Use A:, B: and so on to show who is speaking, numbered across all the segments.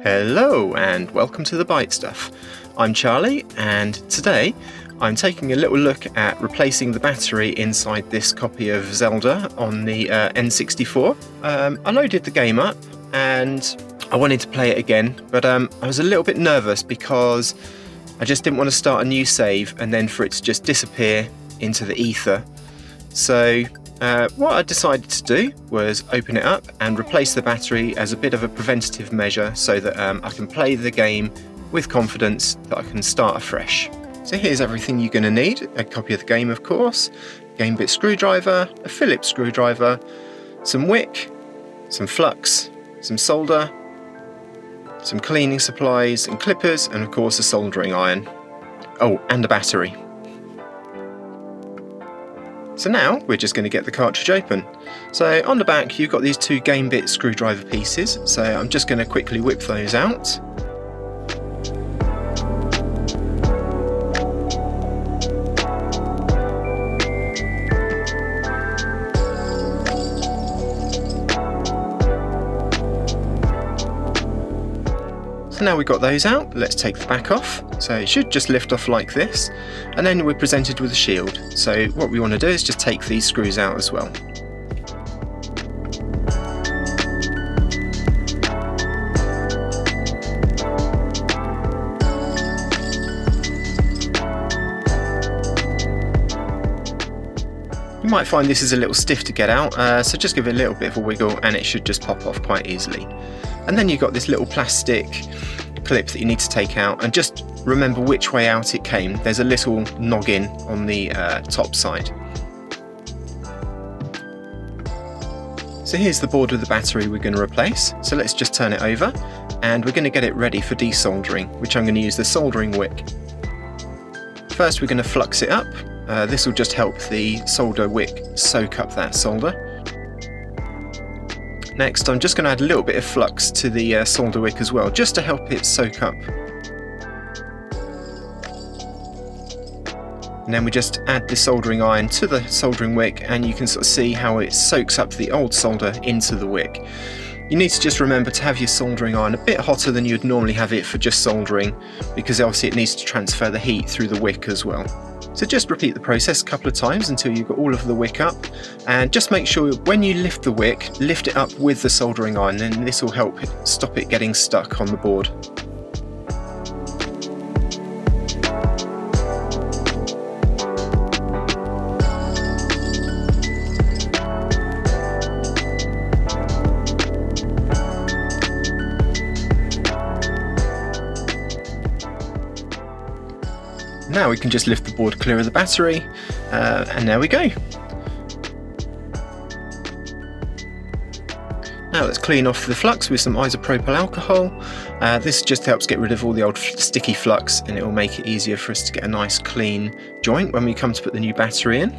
A: Hello and welcome to the Bite Stuff. I'm Charlie, and today I'm taking a little look at replacing the battery inside this copy of Zelda on the N64. I loaded the game up and I wanted to play it again, but I was a little bit nervous because I just didn't want to start a new save and then for it to just disappear into the ether. So what I decided to do was open it up and replace the battery as a bit of a preventative measure so that I can play the game with confidence that I can start afresh. So here's everything you're going to need: a copy of the game, of course, game bit screwdriver, a Phillips screwdriver, some wick, some flux, some solder, some cleaning supplies and clippers, and of course a soldering iron. Oh, and a battery. So now we're just going to get the cartridge open. So on the back you've got these two game bit screwdriver pieces, so I'm just going to quickly whip those out. So now we've got those out, let's take the back off. So it should just lift off like this, and then we're presented with a shield. So what we want to do is just take these screws out as well. You might find this is a little stiff to get out, so just give it a little bit of a wiggle and it should just pop off quite easily. And then you've got this little plastic clip that you need to take out, and just remember which way out it came. There's a little noggin on the top side. So here's the board with the battery we're going to replace. So let's just turn it over and we're going to get it ready for desoldering, which I'm going to use the soldering wick. First we're going to flux it up. This will just help the solder wick soak up that solder. Next I'm just going to add a little bit of flux to the solder wick as well, just to help it soak up. And then we just add the soldering iron to the soldering wick, and you can sort of see how it soaks up the old solder into the wick. You need to just remember to have your soldering iron a bit hotter than you'd normally have it for just soldering, because obviously it needs to transfer the heat through the wick as well. So just repeat the process a couple of times until you've got all of the wick up, and just make sure when you lift the wick, lift it up with the soldering iron, and this will help stop it getting stuck on the board. Now we can just lift the board clear of the battery, and there we go. Now let's clean off the flux with some isopropyl alcohol. This just helps get rid of all the old sticky flux, and it will make it easier for us to get a nice clean joint when we come to put the new battery in.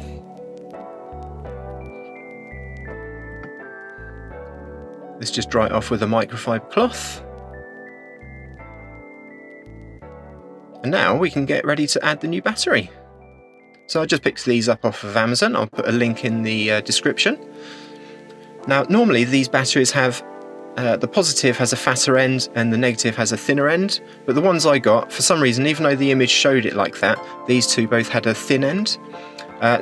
A: Let's just dry it off with a microfiber cloth. And now we can get ready to add the new battery. So I just picked these up off of Amazon. I'll put a link in the description. Now normally these batteries have, the positive has a fatter end and the negative has a thinner end, but the ones I got, for some reason, even though the image showed it like that, these two both had a thin end.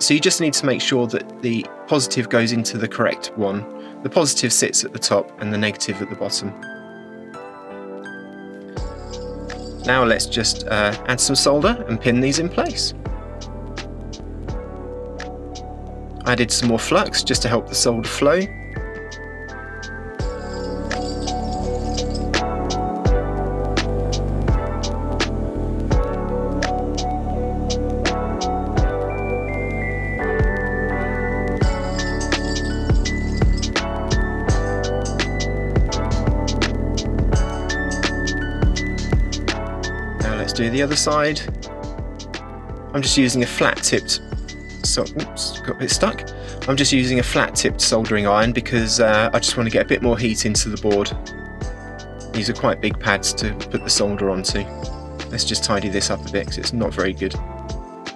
A: So you just need to make sure that the positive goes into the correct one. The positive sits at the top and the negative at the bottom. Now let's just add some solder and pin these in place. I added some more flux just to help the solder flow. Let's do the other side. I'm just using a flat-tipped, oops, got a bit stuck. I'm just using a flat-tipped soldering iron because I just want to get a bit more heat into the board. These are quite big pads to put the solder onto. Let's just tidy this up a bit because it's not very good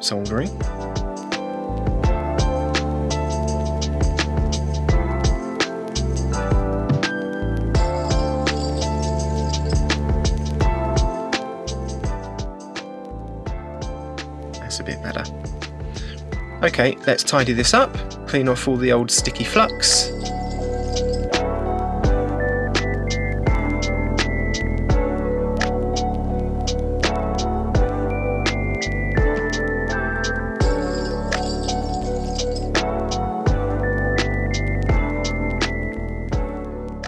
A: soldering. bit better. Okay, let's tidy this up, clean off all the old sticky flux.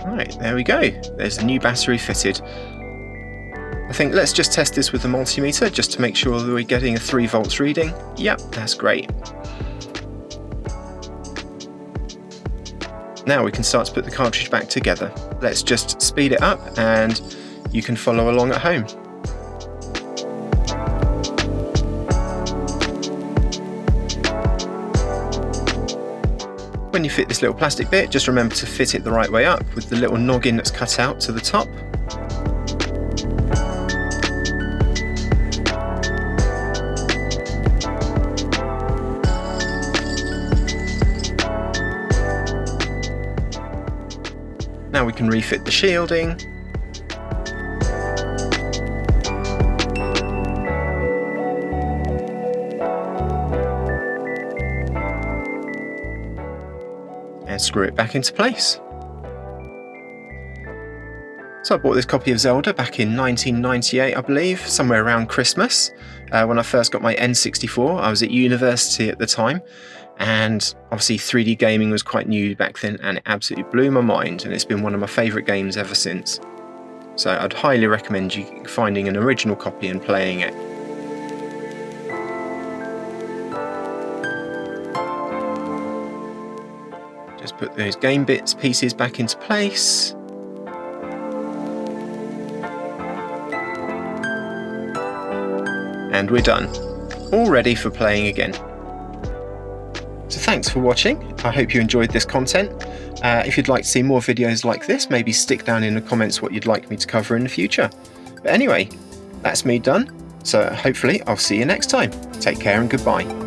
A: Right, there we go. There's a new battery fitted. I think let's just test this with the multimeter just to make sure that we're getting a 3 volts reading. Yep, that's great. Now we can start to put the cartridge back together. Let's just speed it up and you can follow along at home. When you fit this little plastic bit, just remember to fit it the right way up with the little noggin that's cut out to the top. Now we can refit the shielding. And screw it back into place. So I bought this copy of Zelda back in 1998, I believe, somewhere around Christmas. When I first got my N64, I was at university at the time, and obviously 3D gaming was quite new back then, and it absolutely blew my mind, and it's been one of my favourite games ever since. So I'd highly recommend you finding an original copy and playing it. Just put those game pieces back into place. And we're done. All ready for playing again. So thanks for watching. I hope you enjoyed this content. If you'd like to see more videos like this, maybe stick down in the comments what you'd like me to cover in the future. But anyway, that's me done. So hopefully I'll see you next time. Take care and goodbye.